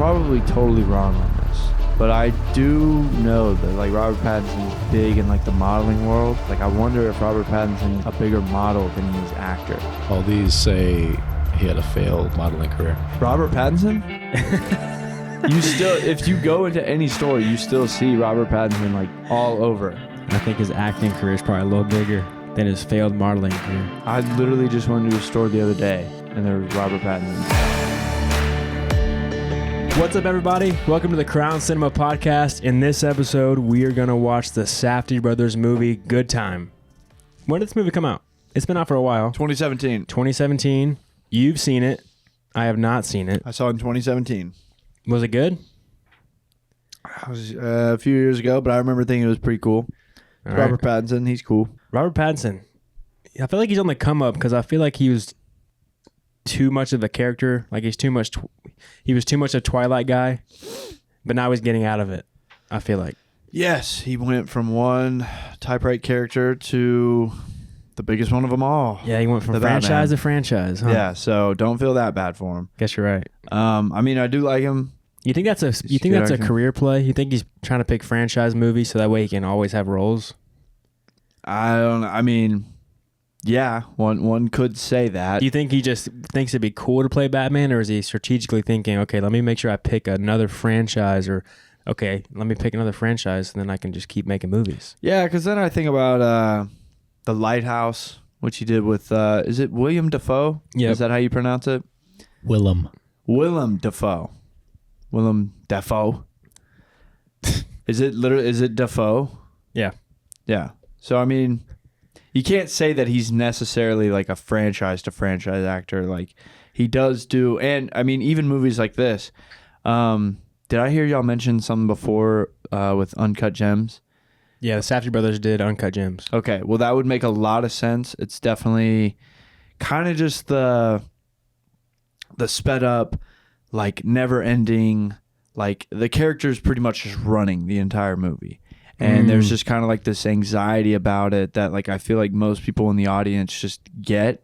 probably totally wrong on this, but I do know that like Robert Pattinson is big in like the modeling world. Like I wonder if Robert Pattinson is a bigger model than he is actor. All these say he had a failed modeling career. Robert Pattinson? You still, if you go into any store, you still see Robert Pattinson like all over. I think his acting career is probably a little bigger than his failed modeling career. I literally just went to a store the other day and there was Robert Pattinson. What's up, everybody? Welcome to the CRWN Cinema Podcast. In this episode, we are going to watch the Safdie Brothers movie, Good Time. When did this movie come out? It's been out for a while. 2017. 2017. You've seen it. I have not seen it. I saw it in 2017. Was it good? It was a few years ago, but I remember thinking it was pretty cool. All Robert Pattinson, he's cool. Robert Pattinson. I feel like he's on the come up because I feel like he was too much of a character. Like he's too much. He was too much a Twilight guy, but now he's getting out of it. I feel like. Yes, he went from one typewriter character to the biggest one of them all. Yeah, he went from franchise to franchise. Huh? Yeah, so don't feel that bad for him. Guess you're right. I mean, I do like him. You think that's a career play? You think he's trying to pick franchise movies so that way he can always have roles? I don't know. I mean, yeah, one could say that. Do you think he just thinks it'd be cool to play Batman, or is he strategically thinking, okay, let me make sure I pick another franchise, or okay, let me pick another franchise, and then I can just keep making movies? Yeah, because then I think about The Lighthouse, which he did with, is it William Dafoe? Yeah. Is that how you pronounce it? Willem Dafoe. Willem Dafoe. Is it Dafoe? Yeah. Yeah. So, I mean, you can't say that he's necessarily like a franchise to franchise actor. Like he does do, and I mean, even movies like this. Did I hear y'all mention something before with Uncut Gems? Yeah, the Safdie Brothers did Uncut Gems. Okay, well, that would make a lot of sense. It's definitely kind of just the sped up, like never ending, like the character's pretty much just running the entire movie. And there's just kind of like this anxiety about it that like I feel like most people in the audience just get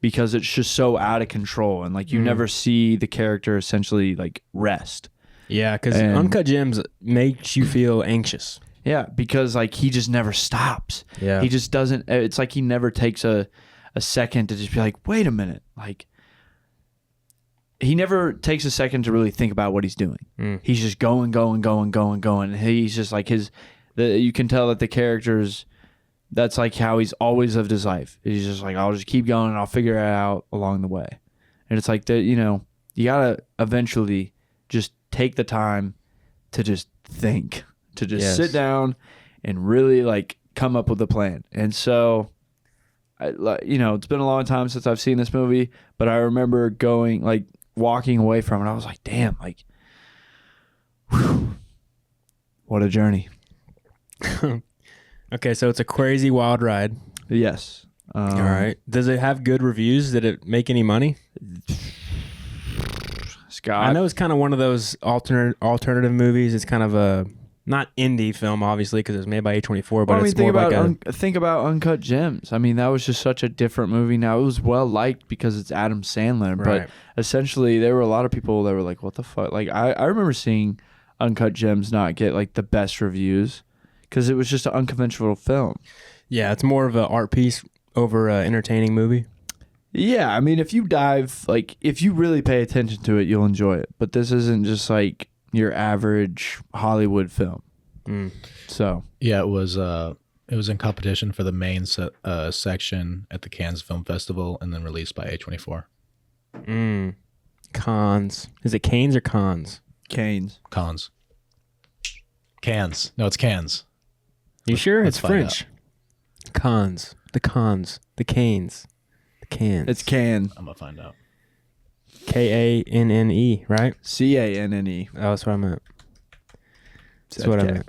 because it's just so out of control. And like you never see the character essentially like rest. Yeah, because Uncut Gems makes you feel anxious. Yeah, because like he just never stops. Yeah. He just doesn't, it's like he never takes a second to just be like, wait a minute. Like he never takes a second to really think about what he's doing. He's just going. And he's just like you can tell that the characters, that's like how he's always lived his life. He's just like, I'll just keep going and I'll figure it out along the way. And it's like that, you gotta eventually just take the time to just think, to just sit down and really like come up with a plan. And so, it's been a long time since I've seen this movie, but I remember walking away from it. I was like, damn, like, whew, what a journey. Okay, so it's a crazy wild ride. Yes. All right. Does it have good reviews? Did it make any money? Scott, I know it's kind of one of those alternative movies. It's kind of a not indie film, obviously, because it was made by A24, but it's more like think about Uncut Gems. I mean, that was just such a different movie. Now, it was well liked because it's Adam Sandler, right. But essentially, there were a lot of people that were like, what the fuck? Like, I remember seeing Uncut Gems not get like the best reviews because it was just an unconventional film. Yeah, it's more of an art piece over an entertaining movie. Yeah, I mean, if you really pay attention to it, you'll enjoy it. But this isn't just like your average Hollywood film. So yeah, it was in competition for the main section at the Cannes Film Festival and then released by A24. Cannes. Is it Canes or Cons? Canes. Cannes. No, it's Cannes. You sure? Let's it's French. Cons. The Cons. The Canes. The Cans. It's Can. I'm gonna find out. Kanne, right? Canne. Oh, that's what I meant. That's what I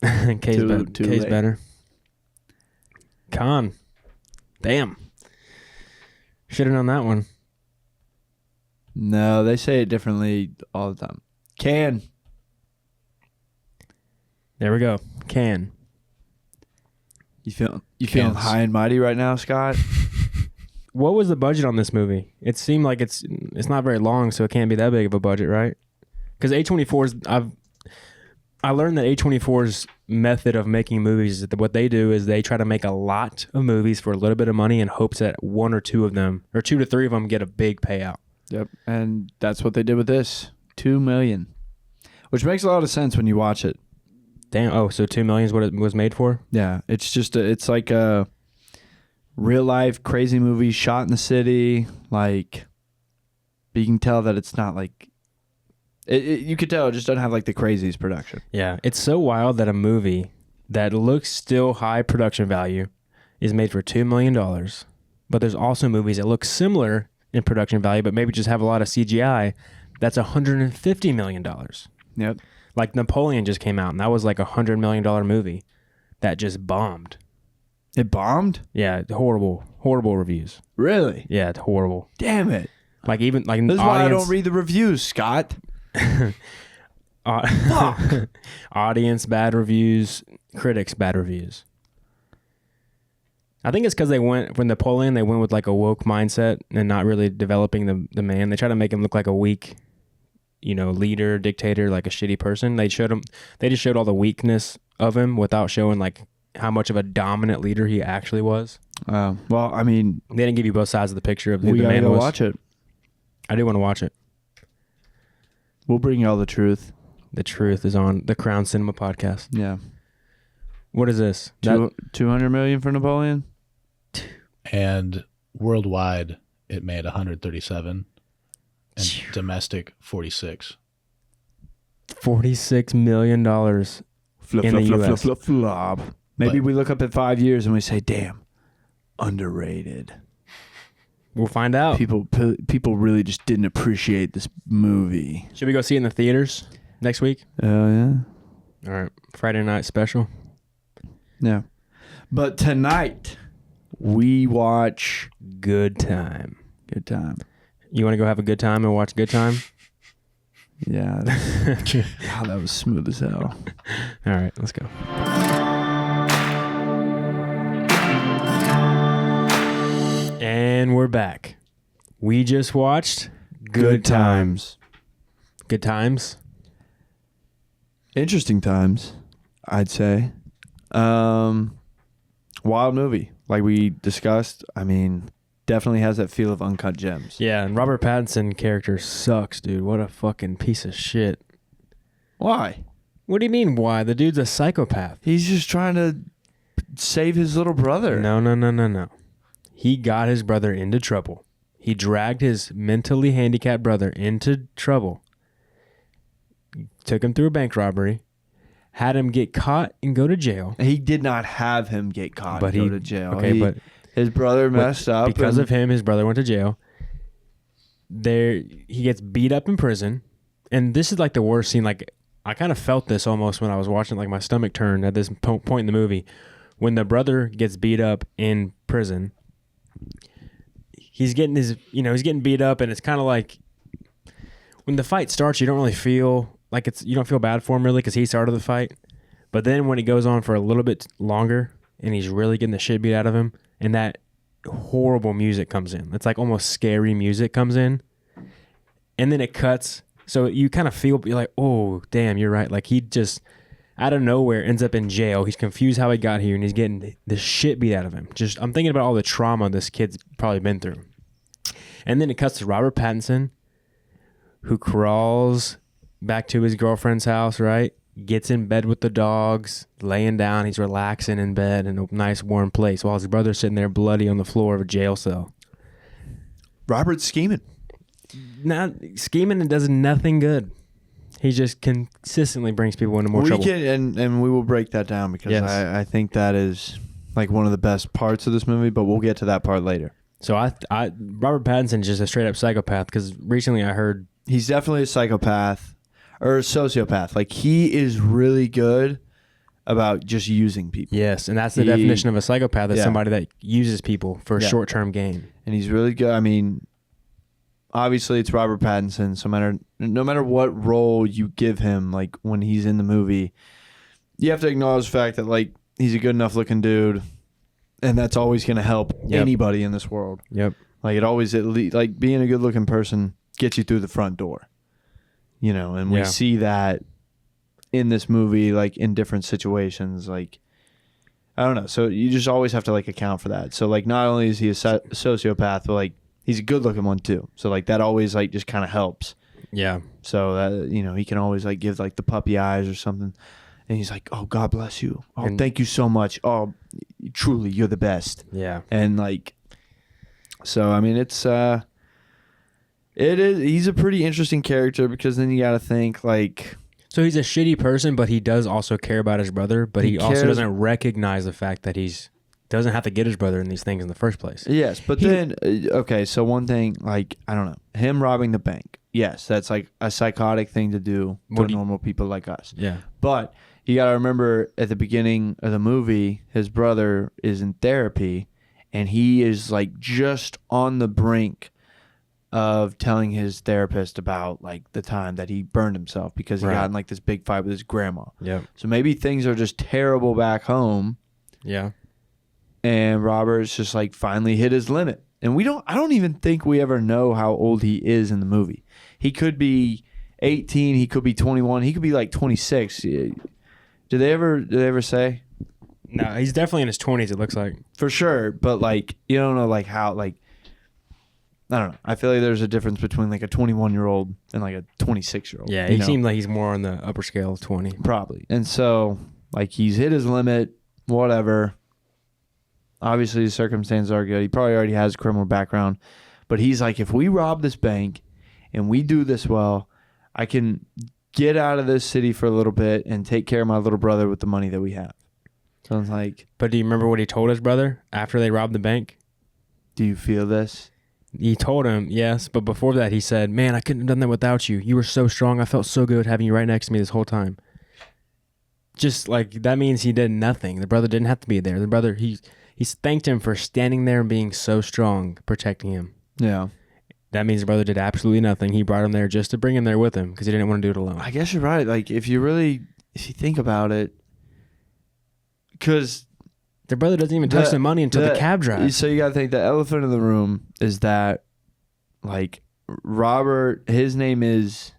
meant. K's better. Con. Damn. Should have known that one. No, they say it differently all the time. Can. There we go. Can. You feeling high and mighty right now, Scott? What was the budget on this movie? It seemed like it's not very long, so it can't be that big of a budget, right? Because A24's, I learned that A24's method of making movies is that what they do is they try to make a lot of movies for a little bit of money in hopes that one or two of them, or 2 to 3 of them, get a big payout. Yep. And that's what they did with this. $2 million. Which makes a lot of sense when you watch it. Damn. Oh, so $2 million is what it was made for? Yeah. It's just, it's like a real life crazy movie shot in the city. Like, but you can tell that it's not like, you could tell it just doesn't have like the craziest production. Yeah. It's so wild that a movie that looks still high production value is made for $2 million. But there's also movies that look similar in production value, but maybe just have a lot of CGI. That's $150 million. Yep. Like Napoleon just came out, and that was like $100 million movie that just bombed. It bombed? Yeah, horrible reviews. Really? Yeah, it's horrible. Damn it. Like even like This is why I don't read the reviews, Scott. Audience bad reviews, critics bad reviews. I think it's because when Napoleon, they went with like a woke mindset and not really developing the man. They try to make him look like a weak, leader, dictator, like a shitty person. They just showed all the weakness of him without showing like how much of a dominant leader he actually was. Well, I mean, they didn't give you both sides of the picture of who we the man gotta was. watch it. I do want to watch it. We'll bring you all the truth. The truth is on the CRWN Cinema Podcast. Yeah. What is this? 200 million for Napoleon? And worldwide, it made 137. And domestic, 46. $46 million in the US. Flop. Maybe we look up at 5 years and we say, damn, underrated. We'll find out. People really just didn't appreciate this movie. Should we go see it in the theaters next week? Oh, yeah. All right. Friday night special. Yeah. But tonight, we watch Good Time. Good Time. You want to go have a good time and watch Good Time? Yeah. God, that was smooth as hell. All right. Let's go. And we're back. We just watched Good Times. Good Times? Interesting times, I'd say. Wild movie. Like we discussed, I mean, definitely has that feel of Uncut Gems. Yeah, and Robert Pattinson character sucks, dude. What a fucking piece of shit. Why? What do you mean, why? The dude's a psychopath. He's just trying to save his little brother. No. He got his brother into trouble. He dragged his mentally handicapped brother into trouble. Took him through a bank robbery. Had him get caught and go to jail. He did not have him get caught and go to jail. Okay, but his brother messed up. Because of him, his brother went to jail. He gets beat up in prison. And this is like the worst scene. Like, I kind of felt this almost when I was watching. Like, my stomach turned at this point in the movie. When the brother gets beat up in prison, he's getting beat up, and it's kind of like when the fight starts, you don't really feel like you don't feel bad for him really because he started the fight. But then when it goes on for a little bit longer and he's really getting the shit beat out of him, and that horrible music comes in, it's like almost scary music comes in, and then it cuts. So you kind of feel, you're like, oh, damn, you're right. Like he just out of nowhere ends up in jail. He's confused how he got here, and he's getting the shit beat out of him. I'm thinking about all the trauma this kid's probably been through. And then it cuts to Robert Pattinson, who crawls back to his girlfriend's house, right? Gets in bed with the dogs, laying down. He's relaxing in bed in a nice warm place while his brother's sitting there bloody on the floor of a jail cell. Robert's scheming. Not scheming and does nothing good. He just consistently brings people into more trouble. And we will break that down because yes. I think that is like one of the best parts of this movie, but we'll get to that part later. So Robert Pattinson is just a straight up psychopath because recently I heard he's definitely a psychopath or a sociopath. Like he is really good about just using people. Yes, and that's the definition of a psychopath is somebody that uses people for short-term gain. And he's really good. I mean, obviously it's Robert Pattinson. So no matter what role you give him, like when he's in the movie, you have to acknowledge the fact that like he's a good enough looking dude, and that's always going to help anybody in this world. Yep. Like it always, like being a good looking person gets you through the front door. you know, and we see that in this movie, like in different situations, like, I don't know. So you just always have to like account for that. So like, not only is he a sociopath, but like he's a good looking one too. So like that always like just kind of helps. Yeah. So that, you know, he can always like give like the puppy eyes or something. And he's like, oh, God bless you. Oh, and thank you so much. Oh, truly, you're the best. Yeah. And like, so, I mean, he's a pretty interesting character, because then you got to think like. So he's a shitty person, but he does also care about his brother, but he also doesn't recognize the fact that doesn't have to get his brother in these things in the first place. Yes. But then, okay. So one thing, like, I don't know, him robbing the bank. Yes. That's like a psychotic thing to do to normal people like us. Yeah. But you got to remember, at the beginning of the movie, his brother is in therapy, and he is like just on the brink of telling his therapist about like the time that he burned himself because he got in like this big fight with his grandma. Yeah. So maybe things are just terrible back home. Yeah. And Robert's just like finally hit his limit. And I don't even think we ever know how old he is in the movie. He could be 18, he could be 21, he could be like 26. Did they ever say? No, he's definitely in his 20s, it looks like. For sure, but like you don't know like how, like, I don't know. I feel like there's a difference between like a 21-year-old and like a 26-year-old. Yeah, he seemed like he's more on the upper scale of 20. Probably. And so like he's hit his limit, whatever. Obviously the circumstances are good. He probably already has a criminal background, but he's like, if we rob this bank and we do this well, I can get out of this city for a little bit and take care of my little brother with the money that we have. So it's like... But do you remember what he told his brother after they robbed the bank? Do you feel this? He told him, yes, but before that he said, man, I couldn't have done that without you. You were so strong. I felt so good having you right next to me this whole time. Just like, that means he did nothing. The brother didn't have to be there. The brother, he thanked him for standing there and being so strong, protecting him. Yeah. That means the brother did absolutely nothing. He brought him there just to bring him there with him because he didn't want to do it alone. I guess you're right. Like, if you think about it, because the brother doesn't even touch the money until the cab drives. So you got to think the elephant in the room is that, like, Robert, his name is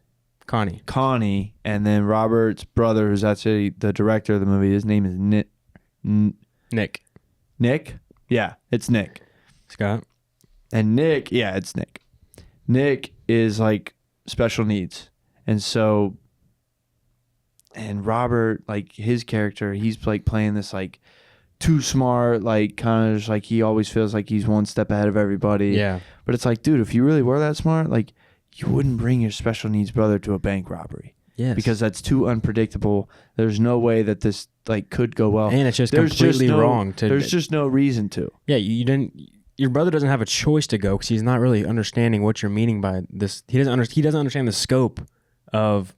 Connie, and then Robert's brother, who's actually the director of the movie, his name is Nick. Nick? Yeah, it's Nick. Scott. And Nick, yeah, it's Nick. Nick is like special needs. And so, and Robert, like his character, he's like playing this like too smart, like kind of just like he always feels like he's one step ahead of everybody. Yeah. But it's like, dude, if you really were that smart, like you wouldn't bring your special needs brother to a bank robbery. Yes. Because that's too unpredictable. There's no way that this like could go well. And it's just completely wrong. There's just no reason to. Yeah, you didn't. Your brother doesn't have a choice to go because he's not really understanding what you're meaning by this. He doesn't understand the scope of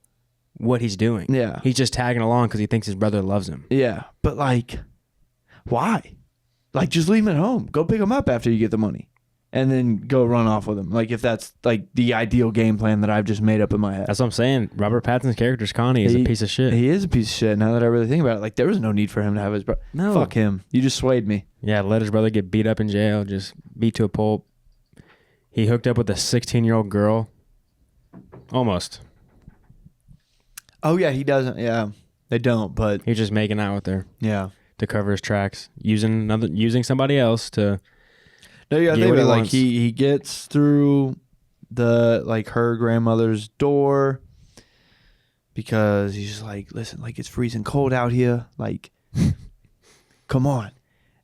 what he's doing. Yeah. He's just tagging along because he thinks his brother loves him. Yeah, but like, why? Like, just leave him at home. Go pick him up after you get the money, and then go run off with him. Like, if that's like the ideal game plan that I've just made up in my head. That's what I'm saying. Robert Pattinson's character, Connie, is a piece of shit. He is a piece of shit. Now that I really think about it, like, there was no need for him to have his brother. No. Fuck him. You just swayed me. Yeah, let his brother get beat up in jail, just beat to a pulp. He hooked up with a 16-year-old girl. Almost. Oh, yeah, he doesn't. Yeah, they don't, but... He's just making out with her. Yeah. To cover his tracks. Using somebody else to... No, you gotta think about it. Like, he gets through the, like, her grandmother's door because he's just like, listen, like, it's freezing cold out here. Like, come on.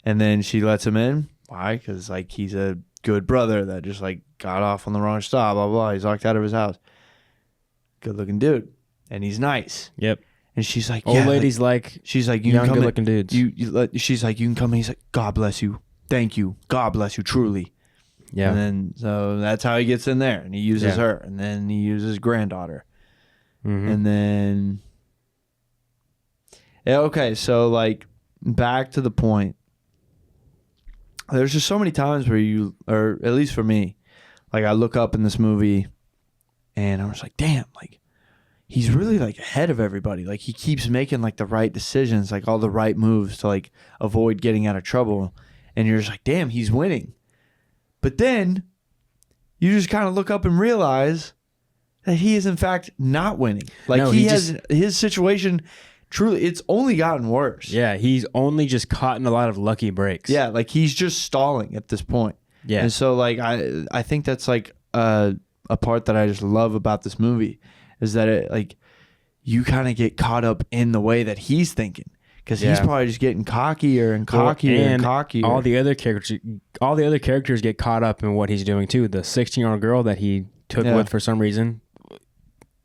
And then she lets him in. Why? Because, like, he's a good brother that just, like, got off on the wrong stop, blah, blah, blah. He's locked out of his house. Good-looking dude. And he's nice. Yep. And she's like, old ladies like she's like, you young, can come good-looking dudes. She's like, you can come in. He's like, God bless you. Thank you. God bless you, truly. Yeah. And then, so that's how he gets in there. And he uses her. And then he uses granddaughter. Mm-hmm. And then, yeah, okay, so, like, back to the point. There's just so many times where you, or at least for me, like, I look up in this movie and I'm just like, damn, like, he's really, like, ahead of everybody. Like, he keeps making, like, the right decisions, like, all the right moves to, like, avoid getting out of trouble. And you're just like, damn, he's winning. But then you just kind of look up and realize that he is in fact not winning. Like No, he has his situation. Truly, it's only gotten worse. Yeah, he's only just caught in a lot of lucky breaks. Yeah, like he's just stalling at this point. Yeah. And so like I think that's like a part that I just love about this movie is that it like you kind of get caught up in the way that he's thinking because he's probably just getting cockier and cockier and cockier. All the other characters get caught up in what he's doing too. The 16-year-old girl that he took with for some reason.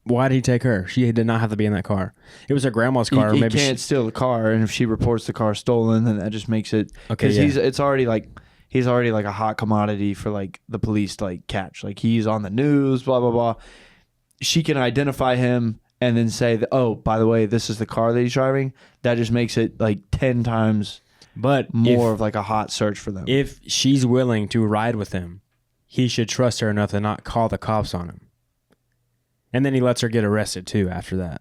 Why did he take her? She did not have to be in that car. It was her grandma's car. He can't steal the car, and if she reports the car stolen, then that just makes it because he's already like a hot commodity for like the police to like catch. Like he's on the news, blah blah blah. She can identify him and then say, "Oh, by the way, this is the car that he's driving." That just makes it like 10 times, more of like a hot search for them. If she's willing to ride with him, he should trust her enough to not call the cops on him. And then he lets her get arrested too after that.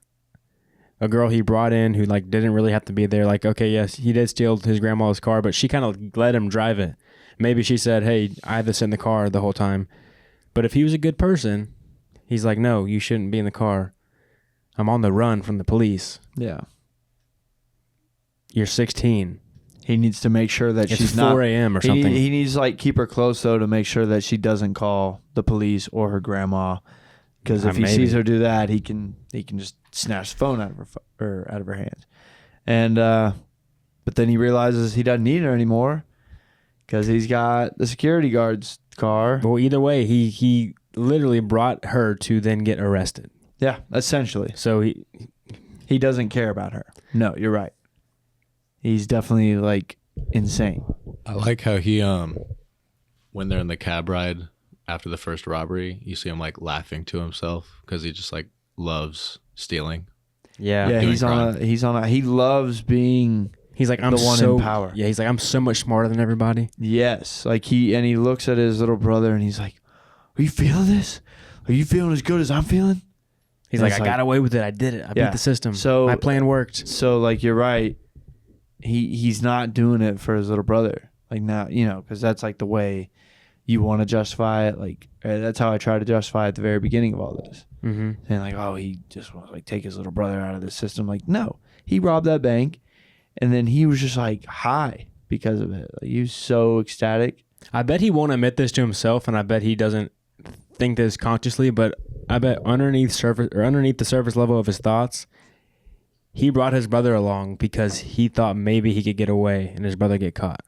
A girl he brought in who like didn't really have to be there. Like, okay, yes, he did steal his grandma's car, but she kind of let him drive it. Maybe she said, hey, I had this in the car the whole time. But if he was a good person, he's like, no, you shouldn't be in the car. I'm on the run from the police. Yeah. You're 16. He needs to make sure that It's she's 4 not a.m. or something. He needs to like keep her close though to make sure that she doesn't call the police or her grandma. Because if he sees her do that, he can just snatch the phone out of her hands, and but then he realizes he doesn't need her anymore because he's got the security guard's car. Well, either way, he literally brought her to then get arrested. Yeah, essentially. So he doesn't care about her. No, you're right. He's definitely like insane. I like how he when they're in the cab ride after the first robbery, you see him like laughing to himself because he just like loves stealing. Yeah, he loves being. He's like, I'm the one in power. Yeah, he's like, I'm so much smarter than everybody. Yes, like he looks at his little brother and he's like, "Are you feeling this? Are you feeling as good as I'm feeling?" He's like, I got away with it. I did it. I beat the system. So my plan worked. So like, you're right. He's not doing it for his little brother. Like now, because that's like the way you want to justify it. Like that's how I try to justify at the very beginning of all this. Mm-hmm. Saying like, oh, he just wants to like take his little brother out of the system. Like, no, he robbed that bank, and then he was just like high because of it. Like, he was so ecstatic. I bet he won't admit this to himself, and I bet he doesn't think this consciously. But I bet underneath the surface level of his thoughts, he brought his brother along because he thought maybe he could get away and his brother get caught.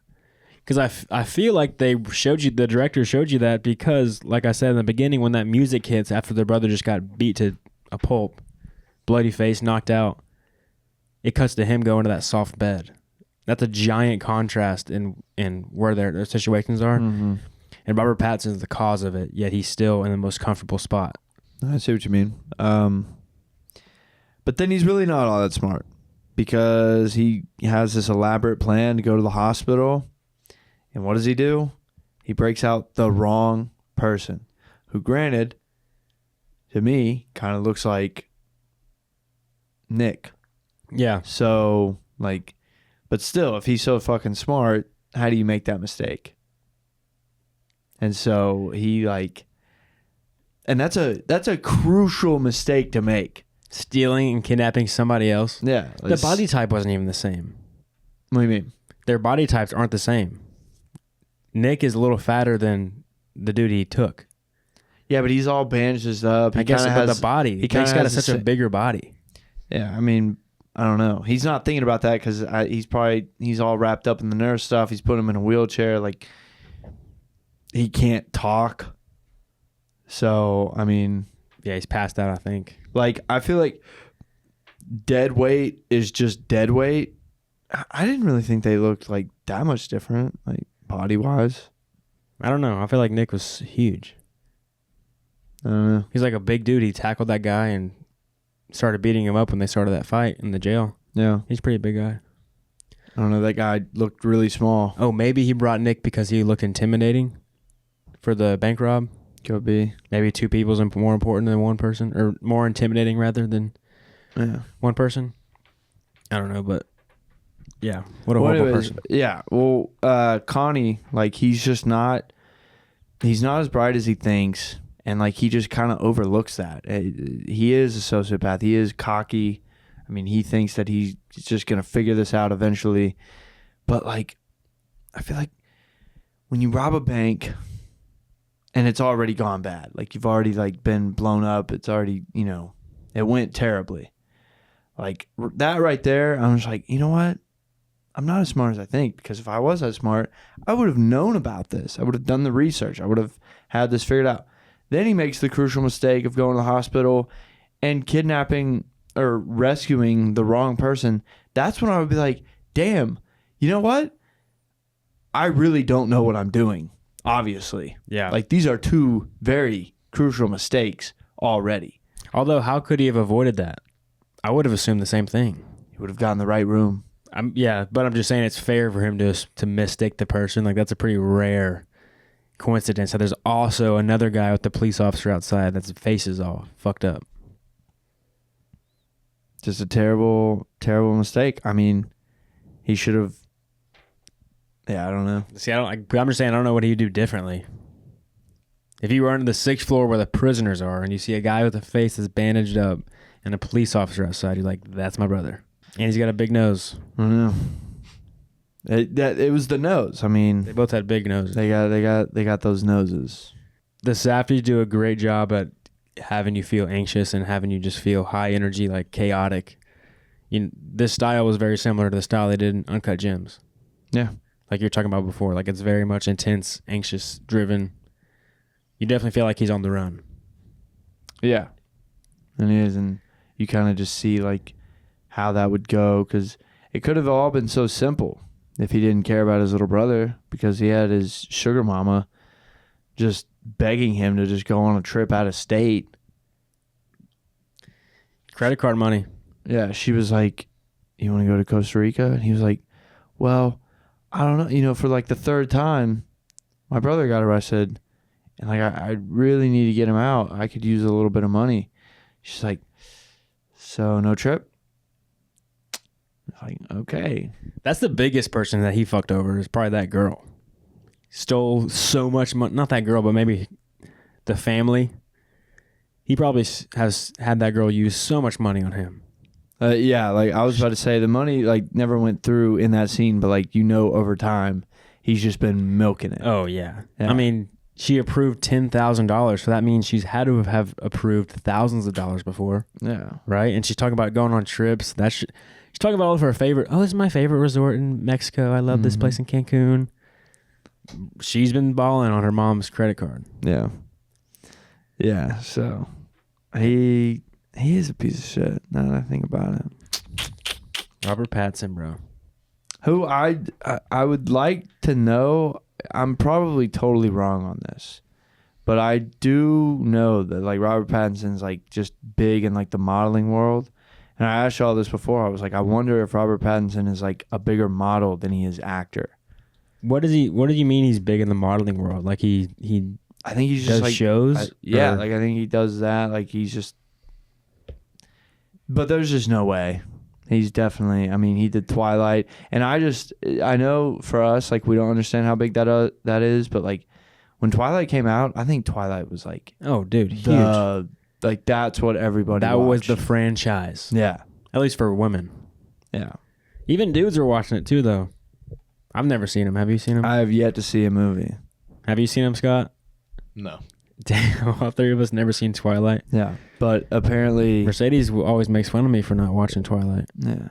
Because I feel like the director showed you that because, like I said in the beginning, when that music hits after their brother just got beat to a pulp, bloody face, knocked out, it cuts to him going to that soft bed. That's a giant contrast in where their situations are. Mm-hmm. And Robert Pattinson is the cause of it, yet he's still in the most comfortable spot. I see what you mean. But then he's really not all that smart because he has this elaborate plan to go to the hospital. And what does he do? He breaks out the wrong person, who, granted, to me, kind of looks like Nick. Yeah. So, like, but still, if he's so fucking smart, how do you make that mistake? And so he like, and that's a crucial mistake to make. Stealing and kidnapping somebody else. Yeah. The body type wasn't even the same. What do you mean? Their body types aren't the same. Nick is a little fatter than the dude he took. Yeah, but he's all bandaged up. I guess about the body. Nick's got such a bigger body. Yeah, I mean, I don't know. He's not thinking about that because he's all wrapped up in the nurse stuff. He's putting him in a wheelchair. Like, he can't talk. So, I mean... Yeah, he's passed out, I think. Like, I feel like dead weight is just dead weight. I didn't really think they looked like that much different, like body-wise. I don't know. I feel like Nick was huge. I don't know. He's like a big dude. He tackled that guy and started beating him up when they started that fight in the jail. Yeah. He's a pretty big guy. I don't know. That guy looked really small. Oh, maybe he brought Nick because he looked intimidating for the bank rob. Could be. Maybe two people's more important than one person, or more intimidating rather than one person. I don't know, but yeah, what a horrible person. Yeah, well, Connie, like he's not as bright as he thinks, And like he just kind of overlooks that. He is a sociopath. He is cocky. I mean, he thinks that he's just going to figure this out eventually. But like, I feel like when you rob a bank and it's already gone bad, like you've already like been blown up, it's already, you know, it went terribly. Like that right there, I'm just like, you know what? I'm not as smart as I think, because if I was that smart, I would have known about this. I would have done the research. I would have had this figured out. Then he makes the crucial mistake of going to the hospital and kidnapping or rescuing the wrong person. That's when I would be like, damn, you know what? I really don't know what I'm doing, obviously. Yeah. Like these are two very crucial mistakes already. Although, how could he have avoided that? I would have assumed the same thing. He would have gotten the right room. But I'm just saying it's fair for him to mistake the person. Like, that's a pretty rare coincidence. So there's also another guy with the police officer outside that's face is all fucked up. Just a terrible, terrible mistake. I mean, he should have. Yeah, I don't know. See, I'm just saying I don't know what he'd do differently. If you were on the 6th floor where the prisoners are and you see a guy with a face that's bandaged up and a police officer outside, you're like, that's my brother. And he's got a big nose. I don't know. It was the nose. I mean, They both had big noses. they got those noses. The Safdies do a great job at having you feel anxious and having you just feel high energy, like chaotic. This style was very similar to the style they did in Uncut Gems. Yeah. Like you were talking about before. Like, it's very much intense, anxious, driven. You definitely feel like he's on the run. Yeah. And he is, and you kind of just see like how that would go, because it could have all been so simple if he didn't care about his little brother, because he had his sugar mama just begging him to just go on a trip out of state. Credit card money. Yeah, she was like, you want to go to Costa Rica? And he was like, well, I don't know. You know, for like the 3rd time, my brother got arrested, and like I really need to get him out. I could use a little bit of money. She's like, so no trip? Like, okay. That's the biggest person that he fucked over is probably that girl. Stole so much money. Not that girl, but maybe the family. He probably has had that girl use so much money on him. Yeah, like I was about to say, the money like never went through in that scene, but like, you know, over time, he's just been milking it. Oh, yeah. Yeah. I mean, she approved $10,000, so that means she's had to have approved thousands of dollars before. Yeah. Right? And she's talking about going on trips. She's talking about all of her favorite. Oh, this is my favorite resort in Mexico. I love this place in Cancun. She's been balling on her mom's credit card. Yeah. Yeah. So he is a piece of shit. Now that I think about it. Robert Pattinson, bro. Who I would like to know. I'm probably totally wrong on this, but I do know that like Robert Pattinson's like just big in like the modeling world. And I asked you all this before. I was like, I wonder if Robert Pattinson is like a bigger model than he is actor. What do you mean he's big in the modeling world? Like he I think he's does just like shows? like I think he does that. Like he's just, but there's just no way. He's definitely, I mean, he did Twilight, and I know for us, like, we don't understand how big that is, but like when Twilight came out, I think Twilight was like, oh, dude, huge. Like that's what everybody That watched. was the franchise. Yeah. At least for women. Yeah. Even dudes were watching it too, though. I've never seen him. Have you seen him? I have yet to see a movie. Have you seen him, Scott? No. Damn, all 3 of us never seen Twilight. Yeah. But apparently Mercedes always makes fun of me for not watching Twilight. yeah.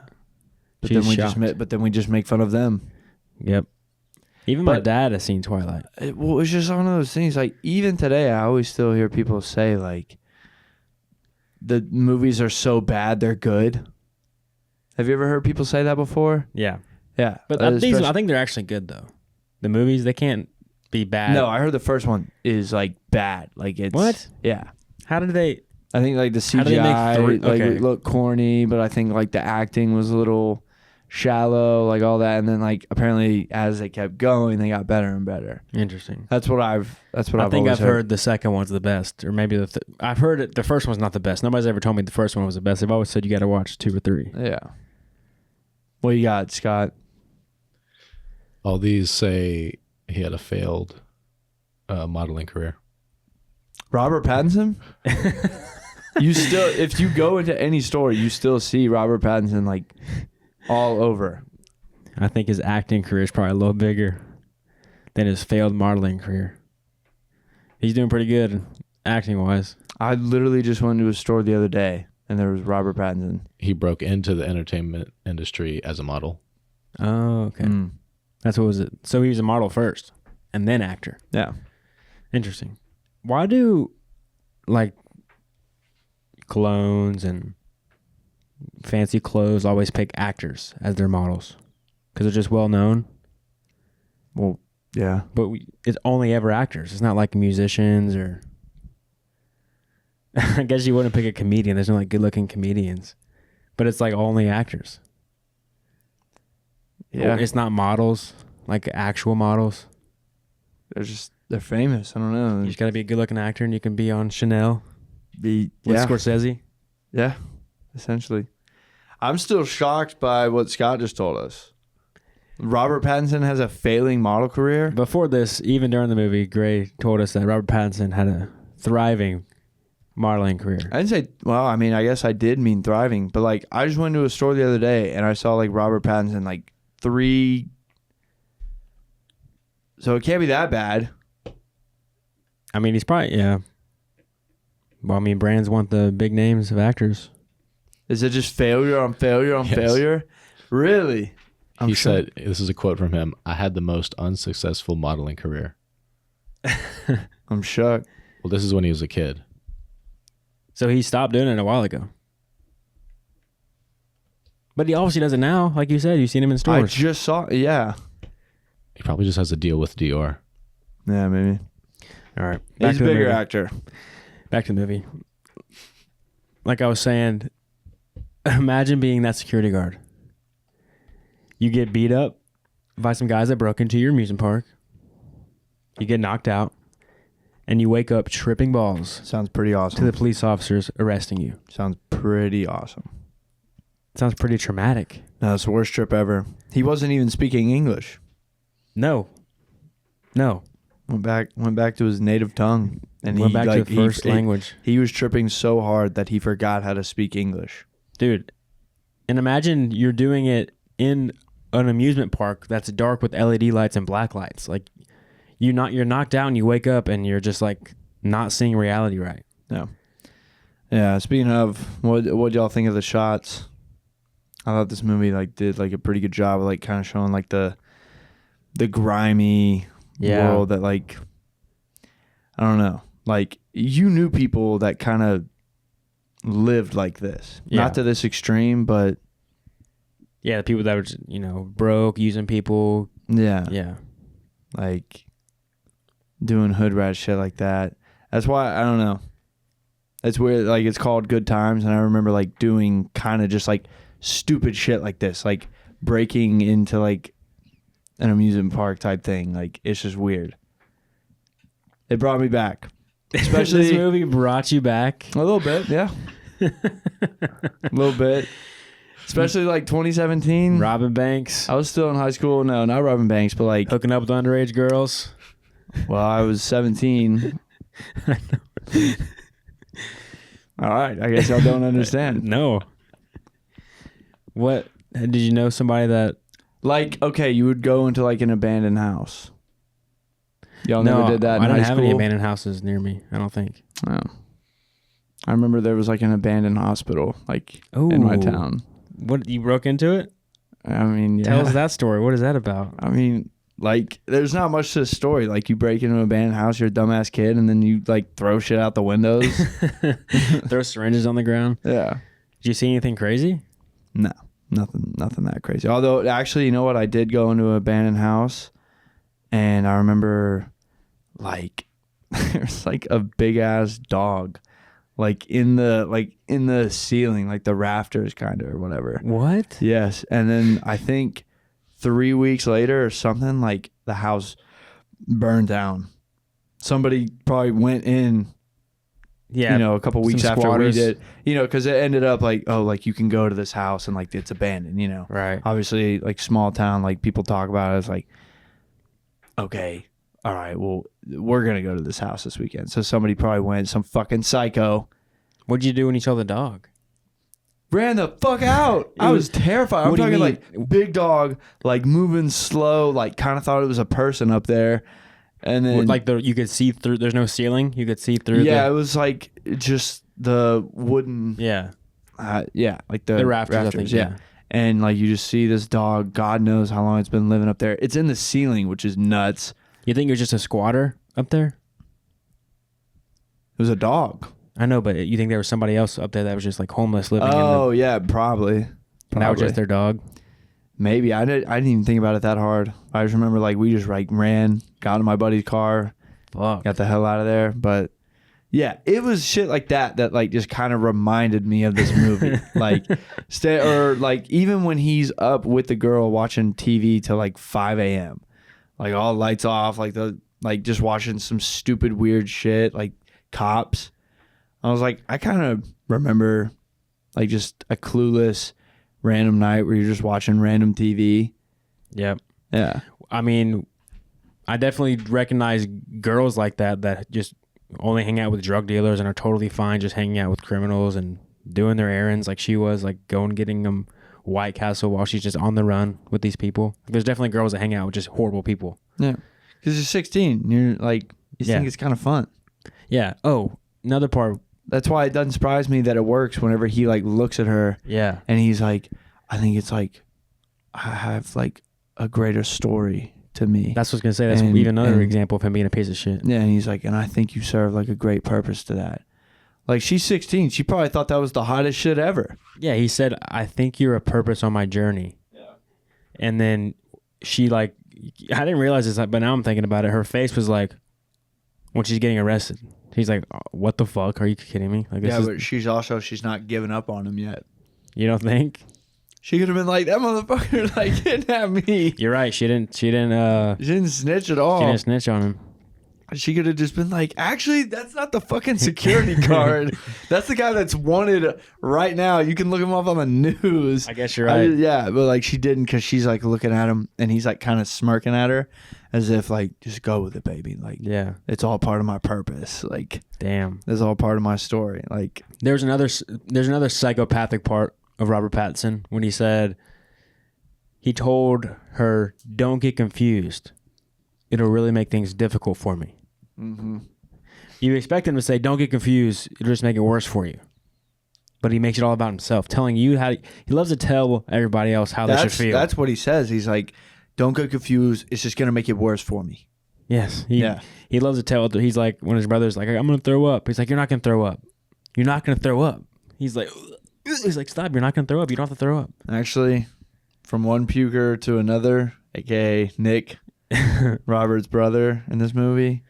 But She's then we just make fun of them. Yep. Even my dad has seen Twilight. It's just one of those things. Like even today, I always still hear people say like, the movies are so bad they're good. Have you ever heard people say that before? Yeah. Yeah. But I think they're actually good, though. The movies, they can't be bad. No, I heard the first one is like bad. Like it's What? Yeah. How did they... I think like the How did they make CGI three- like okay. it looked corny, but I think like the acting was a little shallow, like all that, and then like apparently as they kept going, they got better and better. Interesting. That's what I've I think always I've heard the second one's the best, or maybe I've heard it. The first one's not the best. Nobody's ever told me the first one was the best. They've always said you got to watch 2 or 3. Yeah. What you got, Scott? All these say he had a failed modeling career. Robert Pattinson? You still, if you go into any store, you still see Robert Pattinson like all over. I think his acting career is probably a little bigger than his failed modeling career. He's doing pretty good acting wise. I literally just went to a store the other day and there was Robert Pattinson. He broke into the entertainment industry as a model. Oh, okay. That's what was it. So he was a model first and then actor. Yeah. Interesting. Why do like colognes and fancy clothes always pick actors as their models? Because they're just well known. Well, yeah. But it's only ever actors. It's not like musicians or... I guess you wouldn't pick a comedian. There's no like good looking comedians. But it's like only actors. Yeah. It's not models, like actual models. They're famous. I don't know. You just got to be a good looking actor and you can be on Chanel with yeah. Scorsese. Yeah, essentially. I'm still shocked by what Scott just told us. Robert Pattinson has a failing model career. Before this, even during the movie, Gray told us that Robert Pattinson had a thriving modeling career. I didn't say, well, I mean, I guess I did mean thriving, but like I just went to a store the other day and I saw like Robert Pattinson like 3. So it can't be that bad. I mean, he's probably, yeah. Well, I mean, brands want the big names of actors. Is it just failure on failure on failure? Really? He said, this is a quote from him, "I had the most unsuccessful modeling career." I'm shocked. Well, this is when he was a kid. So he stopped doing it a while ago. But he obviously does it now. Like you said, you've seen him in stores. I just saw, yeah. He probably just has a deal with Dior. Yeah, maybe. All right. He's a bigger actor. Back to the movie. Like I was saying, imagine being that security guard. You get beat up by some guys that broke into your amusement park. You get knocked out. And you wake up tripping balls. Sounds pretty awesome. To the police officers arresting you. Sounds pretty awesome. Sounds pretty traumatic. No, it's the worst trip ever. He wasn't even speaking English. No. Went back to his native tongue. And went back to the first language. He was tripping so hard that he forgot how to speak English. Dude, and imagine you're doing it in an amusement park that's dark with LED lights and black lights. Like, you're knocked out and you wake up and you're just like not seeing reality right. No. Yeah. Speaking of, what y'all think of the shots? I thought this movie like did like a pretty good job of like kind of showing like the grimy world that like, I don't know, like you knew people that kind of lived like this, not to this extreme, but yeah, the people that were broke, using people, yeah, like doing hood rat shit like that. That's why I don't know. It's weird. Like it's called Good Times, and I remember like doing kind of just like stupid shit like this, like breaking into like an amusement park type thing. Like it's just weird. It brought me back. Especially this movie brought you back a little bit, yeah. A little bit. Especially like 2017. Robbing banks. I was still in high school. No, not robbing banks, but like hooking up with underage girls. Well, I was 17. I know. All right. I guess y'all don't understand. No. What? Did you know somebody that... Like, okay, you would go into like an abandoned house. Y'all never did that in high school? I don't have any abandoned houses near me, I don't think. Oh. I remember there was like an abandoned hospital like in my town. What, you broke into it? I mean, yeah. Tell us that story. What is that about? I mean, like, there's not much to the story. Like, you break into an abandoned house, you're a dumbass kid, and then you like throw shit out the windows. Throw syringes on the ground. Yeah. Did you see anything crazy? No, nothing that crazy. Although, actually, you know what? I did go into an abandoned house, and I remember, like, there's like a big ass dog, like in the ceiling, like the rafters, kind of or whatever. What? Yes, and then I think 3 weeks later or something, like the house burned down. Somebody probably went in. Yeah, a couple weeks after we did, because it ended up like, oh, like you can go to this house and like it's abandoned, Right. Obviously, like small town, like people talk about it as like, okay, all right, well, we're going to go to this house this weekend. So somebody probably went, some fucking psycho. What'd you do when you saw the dog? Ran the fuck out. I was terrified. I'm talking like big dog, like moving slow, like kind of thought it was a person up there. And then like you could see through, there's no ceiling. You could see through. Yeah, it was like just the wooden. Yeah. Like the rafters I think, yeah. And like you just see this dog, God knows how long it's been living up there. It's in the ceiling, which is nuts. You think it was just a squatter up there? It was a dog. I know, but you think there was somebody else up there that was just like homeless living yeah, probably. And that was just their dog? Maybe. I didn't even think about it that hard. I just remember like we just like ran, got in my buddy's car, got the hell out of there. But yeah, it was shit like that like just kind of reminded me of this movie. Like like even when he's up with the girl watching TV till like 5 a.m. Like all lights off, like just watching some stupid weird shit, like Cops. I was like, I kind of remember like just a clueless random night where you're just watching random TV. Yep. Yeah. I mean, I definitely recognize girls like that just only hang out with drug dealers and are totally fine just hanging out with criminals and doing their errands like she was, like going getting them White Castle while she's just on the run with these people. There's definitely girls that hang out with just horrible people. Yeah. Because you're 16. And you're like, you think it's kind of fun. Yeah. Oh, another part. That's why it doesn't surprise me that it works whenever he like looks at her. Yeah. And he's like, I think it's like, I have like a greater story to me. That's what I was going to say. That's even another example of him being a piece of shit. Yeah. And he's like, and I think you serve like a great purpose to that. Like she's 16. She probably thought that was the hottest shit ever. Yeah. He said, I think you're a purpose on my journey. Yeah. And then she like, I didn't realize this, but now I'm thinking about it. Her face was like, when she's getting arrested. He's like, what the fuck? Are you kidding me? Like, but she's not giving up on him yet. You don't think? She could have been like, that motherfucker like kidnapped me. You're right. She didn't snitch at all. She didn't snitch on him. She could have just been like, actually, that's not the fucking security guard. That's the guy that's wanted right now. You can look him up on the news. I guess you're right. Yeah, but like she didn't because she's like looking at him and he's like kind of smirking at her as if like, just go with it, baby. Like, yeah, it's all part of my purpose. Like, damn, it's all part of my story. Like, there's another psychopathic part of Robert Pattinson when he said he told her, "Don't get confused. It'll really make things difficult for me." Mm-hmm. You expect him to say, "Don't get confused. It'll just make it worse for you." But he makes it all about himself, telling you how he loves to tell everybody else how they should feel. That's what he says. He's like, don't get confused. It's just going to make it worse for me. Yes. He loves to tell. He's like, when his brother's like, I'm going to throw up. He's like, you're not going to throw up. You're not going to throw up. He's like, stop. You're not going to throw up. You don't have to throw up. Actually, from one puker to another, aka Nick, Robert's brother in this movie,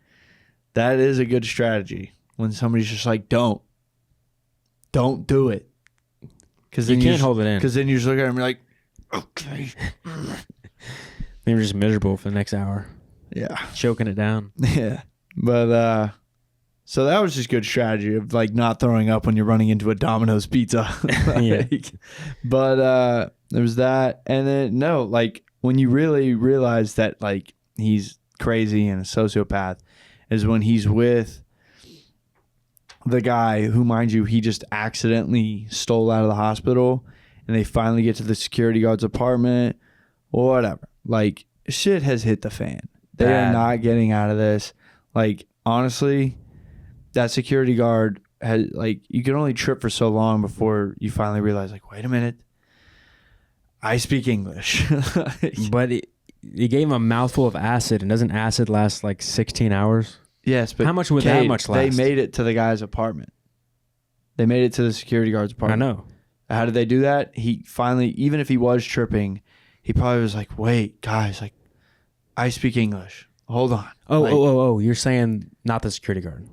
that is a good strategy. When somebody's just like, don't do it. Because you can't hold it in. Because then you just look at him and you're like, okay. They were just miserable for the next hour. Yeah. Choking it down. Yeah. But, so that was just good strategy of like not throwing up when you're running into a Domino's pizza. Yeah. But, there was that. And then, no, like when you really realize that like he's crazy and a sociopath is when he's with the guy who, mind you, he just accidentally stole out of the hospital and they finally get to the security guard's apartment or whatever. Like, shit has hit the fan. They are not getting out of this. Like, honestly, that security guard has, like, you can only trip for so long before you finally realize, like, wait a minute, I speak English. But he gave him a mouthful of acid, and doesn't acid last like 16 hours? Yes, but how much would that much last? They made it to the guy's apartment. They made it to the security guard's apartment. I know. How did they do that? He finally, even if he was tripping, he probably was like, wait, guys, like, I speak English. Hold on. Oh, you're saying not the security guard.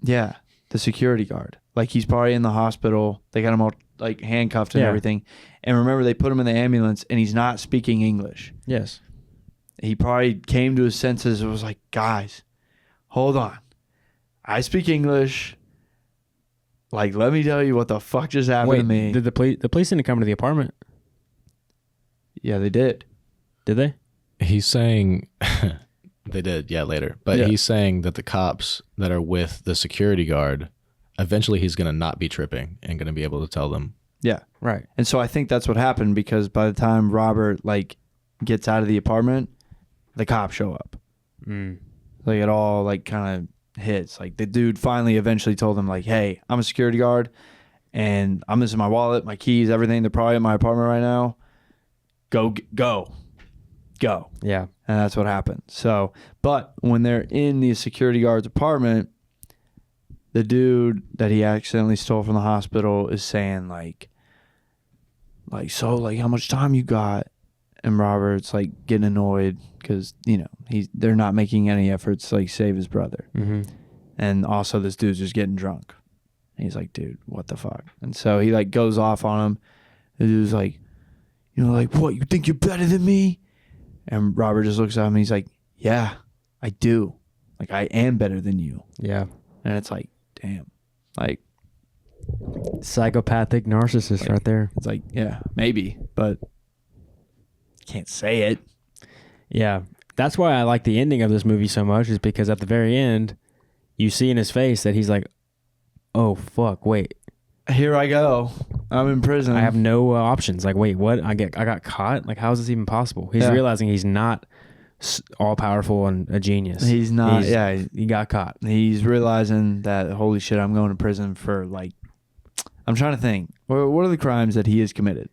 Yeah, the security guard. Like, he's probably in the hospital. They got him all, like, handcuffed and everything. And remember, they put him in the ambulance, and he's not speaking English. Yes. He probably came to his senses and was like, guys, hold on. I speak English. Like, let me tell you what the fuck just happened to me. Did the police didn't come to the apartment? Yeah, they did. Did they? He's saying they did, later. But Yeah. he's saying that the cops that are with the security guard, eventually he's going to not be tripping and going to be able to tell them. Yeah. Right. And so I think that's what happened, because by the time Robert like gets out of the apartment, the cops show up. Like it all like kind of hits. Like the dude finally eventually told him like, hey, I'm a security guard and I'm missing my wallet, my keys, everything. They're probably in my apartment right now. Go. Yeah. And that's what happened. So, but when they're in the security guard's apartment, the dude that he accidentally stole from the hospital is saying like, so like how much time you got? And Robert's like getting annoyed because, you know, they're not making any efforts to like save his brother. And also this dude's just getting drunk. And he's like, dude, what the fuck? And so he like goes off on him. The dude's like, you know, like, what, you think you're better than me? And Robert just looks at him and he's like, yeah, I do. Like, I am better than you. Yeah. And it's like, damn. Like, psychopathic narcissist right there. It's like, yeah, maybe, but can't say it. Yeah. That's why I like the ending of this movie so much, is because at the very end, you see in his face that he's like, oh, fuck, wait. Here I go. I'm in prison. I have no options. Like, wait, what? I got caught? Like, how is this even possible? He's realizing he's not all powerful and a genius. He's not. He got caught. He's realizing that, holy shit, I'm going to prison for like, I'm trying to think. What are the crimes that he has committed?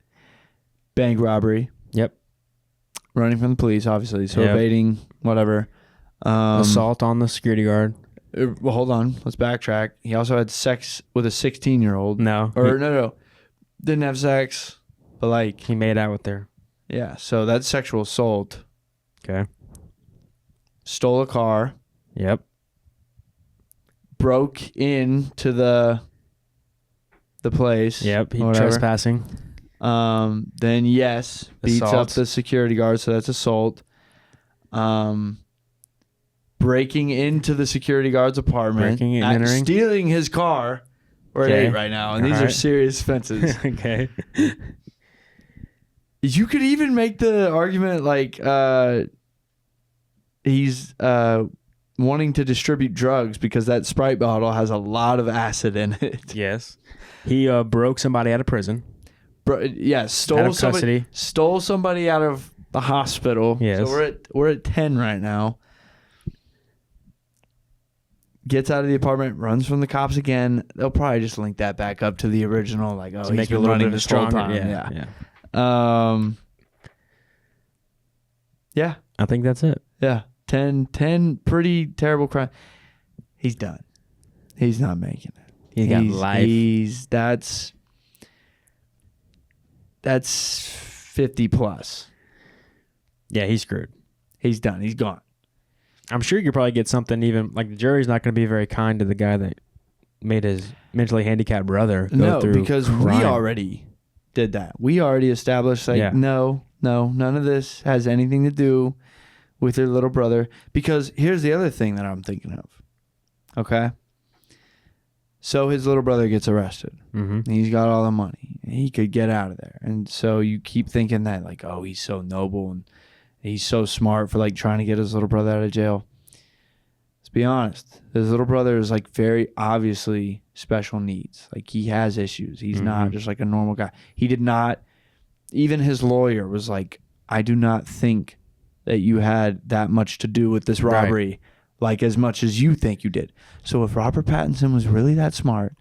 Bank robbery. Yep. Running from the police, obviously. So evading, whatever. Assault on the security guard. Well, hold on. Let's backtrack. He also had sex with a 16-year-old. No. No. Didn't have sex, but like. He made out with her. Yeah. So that's sexual assault. Okay. Stole a car. Yep. Broke into the place. Yep. He trespassing. Then yes, beats Assault. up the security guard, so that's assault. Breaking into the security guard's apartment, Breaking and entering. stealing his car. We're at Okay. 8 right now, and All these are right. serious offenses. Okay. You could even make the argument like he's wanting to distribute drugs because that Sprite bottle has a lot of acid in it. Yes. He broke somebody out of prison. Stole Out of somebody. custody. Stole somebody out of the hospital. Yes. So we're at 10 right now. Gets out of the apartment, runs from the cops again. They'll probably just link that back up to the original, like, oh, To he's make it been a little running bit this whole stronger. time. Yeah. Yeah. I think that's it. Yeah. 10 pretty terrible crime. He's done. He's not making it. He's got life. That's 50 plus. Yeah, he's screwed. He's done. He's gone. I'm sure you could probably get something even, like the jury's not going to be very kind to the guy that made his mentally handicapped brother go through because crime. we already did that. We already established like, no, none of this has anything to do with your little brother. Because here's the other thing that I'm thinking of. Okay? So his little brother gets arrested. Mm-hmm. He's got all the money. He could get out of there. And so you keep thinking that like, oh, he's so noble and he's so smart for like trying to get his little brother out of jail. Let's be honest. His little brother is like very obviously special needs. Like he has issues. He's not just like a normal guy. He did not, even his lawyer was like, I do not think that you had that much to do with this robbery, like as much as you think you did. So if Robert Pattinson was really that smart,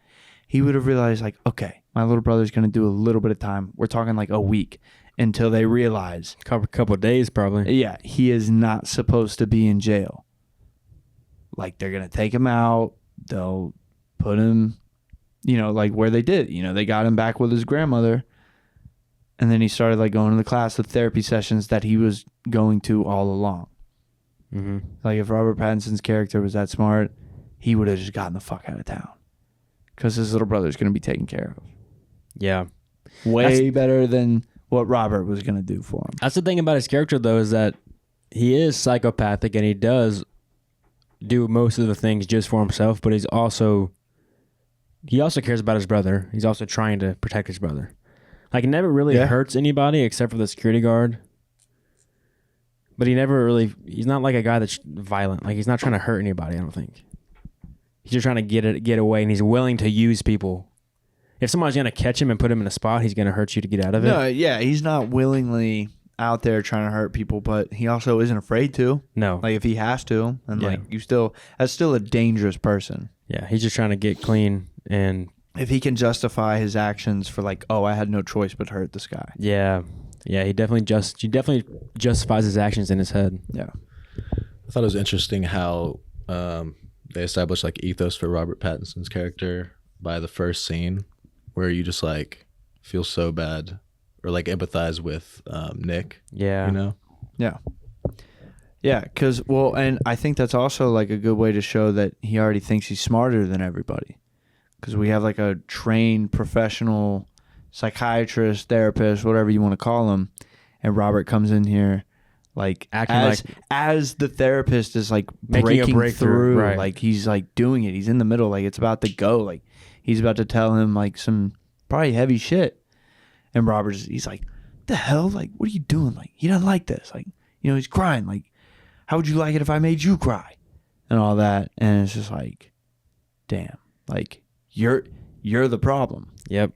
he would have realized like, okay, my little brother's going to do a little bit of time. We're talking like a week until they realize. Couple of days probably. Yeah, he is not supposed to be in jail. Like they're going to take him out. They'll put him, like where they did. They got him back with his grandmother. And then he started like going to the therapy sessions that he was going to all along. Mm-hmm. Like if Robert Pattinson's character was that smart, he would have just gotten the fuck out of town. Because his little brother's going to be taken care of. Yeah. Way better than what Robert was going to do for him. That's the thing about his character, though, is that he is psychopathic and he does do most of the things just for himself, but he also cares about his brother. He's also trying to protect his brother. Like, it never really hurts anybody except for the security guard. But he's not like a guy that's violent. Like, he's not trying to hurt anybody, I don't think. He's just trying to get away, and he's willing to use people. If somebody's going to catch him and put him in a spot, he's going to hurt you to get out of it. No, yeah, he's not willingly out there trying to hurt people, but he also isn't afraid to. No. Like, if he has to, and Yeah. like, that's still a dangerous person. Yeah, he's just trying to get clean, and If he can justify his actions for like, oh, I had no choice but to hurt this guy. yeah, he definitely justifies his actions in his head. Yeah. I thought it was interesting how they established like ethos for Robert Pattinson's character by the first scene, where you just like feel so bad or like empathize with Nick. Yeah, You know? Yeah. Yeah, because, well, and I think that's also like a good way to show that he already thinks he's smarter than everybody. Because we have like a trained professional psychiatrist, therapist, whatever you want to call him, and Robert comes in here like Acting as the therapist is like Making a breaking breakthrough, through, right. like he's like doing it. He's in the middle, like it's about to go, like he's about to tell him like some probably heavy shit, and he's like, "The hell, like what are you doing? Like he doesn't like this, like he's crying, like how would you like it if I made you cry, and all that." And it's just like, damn, like you're the problem. Yep.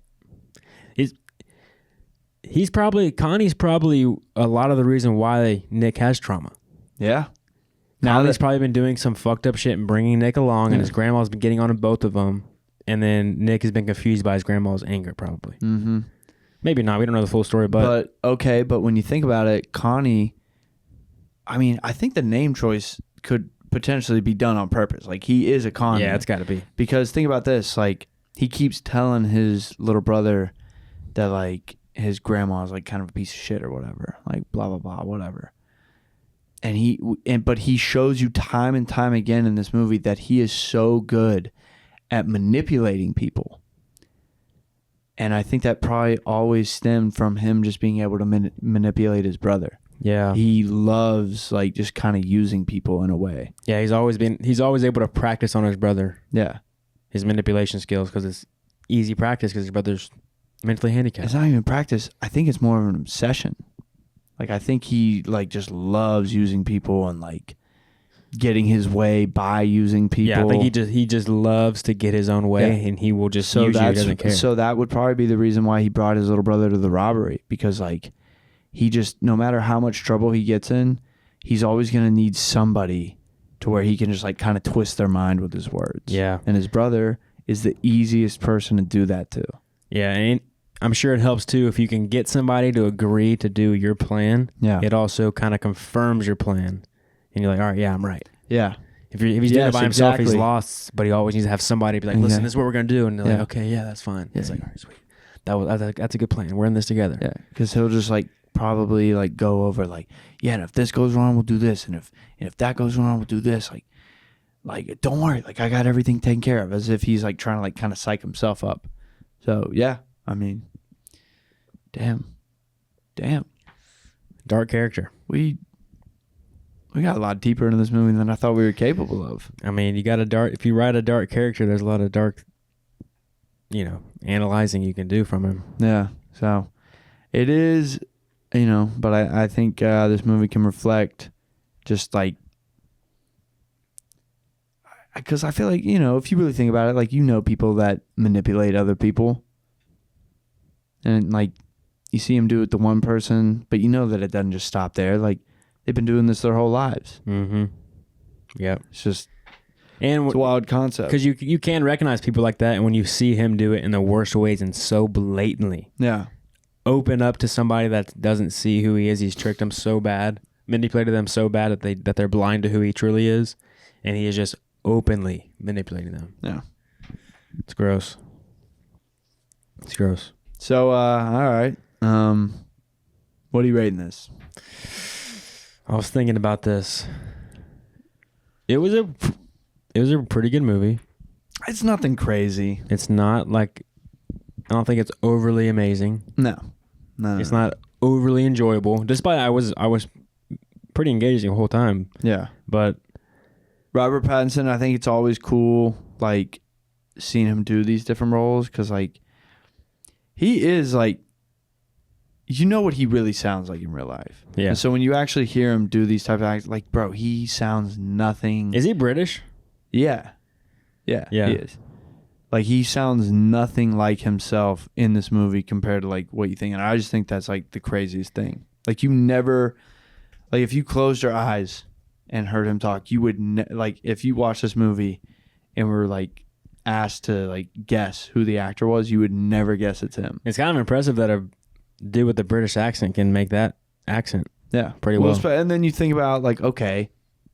Connie's probably a lot of the reason why Nick has trauma. Yeah. Connie's probably been doing some fucked up shit and bringing Nick along, and his grandma's been getting on both of them. And then Nick has been confused by his grandma's anger, probably. Mm-hmm. Maybe not. We don't know the full story, but okay. But when you think about it, Connie, I mean, I think the name choice could potentially be done on purpose. Like he is a Connie. yeah, it's got to be. Because think about this, like he keeps telling his little brother that like his grandma is like kind of a piece of shit or whatever, like blah blah blah, whatever. But he shows you time and time again in this movie that he is so good at manipulating people. And I think that probably always stemmed from him just being able to manipulate his brother. Yeah. He loves like just kind of using people in a way. Yeah, he's always able to practice on his brother. Yeah. His manipulation skills, because it's easy practice because his brother's mentally handicapped. It's not even practice. I think it's more of an obsession. Like I think he like just loves using people and like getting his way by using people. Yeah, I think he just loves to get his own way, and he will just use you. He doesn't care. So that would probably be the reason why he brought his little brother to the robbery, because like he just, no matter how much trouble he gets in, he's always going to need somebody to where he can just like kind of twist their mind with his words. Yeah. And his brother is the easiest person to do that to. Yeah, and I'm sure it helps too if you can get somebody to agree to do your plan. Yeah. It also kind of confirms your plan. And you're like, all right, yeah, I'm right. Yeah. If he's doing it by himself, he's exactly. lost, but he always needs to have somebody be like, listen, this is what we're going to do. And they're like, Yeah. okay, yeah, that's fine. Yeah. It's like, all right, sweet. That's a good plan. We're in this together. Yeah. Because he'll just like probably like go over like, yeah, and if this goes wrong, we'll do this. And if that goes wrong, we'll do this. Like, don't worry. Like, I got everything taken care of, as if he's like trying to like kind of psych himself up. So, yeah, I mean, damn. Dark character. We got a lot deeper into this movie than I thought we were capable of. I mean, if you write a dark character, there's a lot of dark, analyzing you can do from him. Yeah. So it is, but I think this movie can reflect just like, because I feel like, if you really think about it, like, people that manipulate other people, and like you see them do it to one person, but that it doesn't just stop there. Like, they've been doing this their whole lives. Mm-hmm. Yep. It's just, and it's a wild concept. Because you can recognize people like that, and when you see him do it in the worst ways and so blatantly, Yeah. open up to somebody that doesn't see who he is, he's tricked them so bad, manipulated them so bad that they're blind to who he truly is, and he is just openly manipulating them. Yeah. It's gross. So, all right. What are you rating this? I was thinking about this. It was a pretty good movie. It's nothing crazy. It's not like, I don't think it's overly amazing. No. It's not overly enjoyable. Despite I was pretty engaging the whole time. Yeah. But Robert Pattinson, I think it's always cool, like, seeing him do these different roles, because, like, he is, like, you know what he really sounds like in real life. Yeah. And so when you actually hear him do these type of acts, like, bro, he sounds nothing. Is he British? Yeah. Yeah. Yeah. He is. Like, he sounds nothing like himself in this movie compared to, like, what you think. And I just think that's, like, the craziest thing. Like, you never, like, if you closed your eyes and heard him talk, you would, like, if you watched this movie and were, like, asked to, like, guess who the actor was, you would never guess it's him. It's kind of impressive that a dude with a British accent can make that accent. Yeah. Pretty well. And then you think about, like, okay,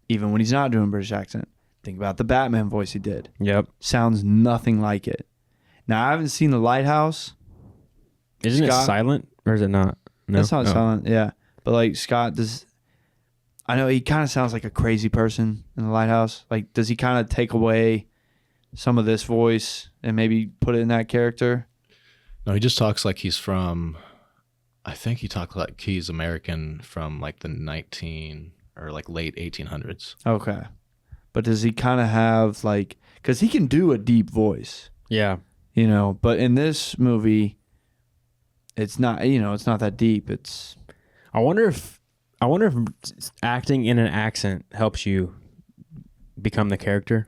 even when he's not doing British accent, think about the Batman voice he did. Yep. Sounds nothing like it. Now, I haven't seen The Lighthouse. Isn't Scott, it silent or is it not? No. It's not silent, yeah. But, like, Scott does... I know he kind of sounds like a crazy person in The Lighthouse. Like, does he kind of take away some of this voice and maybe put it in that character? No, he just talks like he's from... I think he talks like he's American from, like, the late 1800s. Okay. But does he kind of have, like... Because he can do a deep voice. Yeah. You know, but in this movie, it's not, you know, it's not that deep. It's... I wonder if acting in an accent helps you become the character.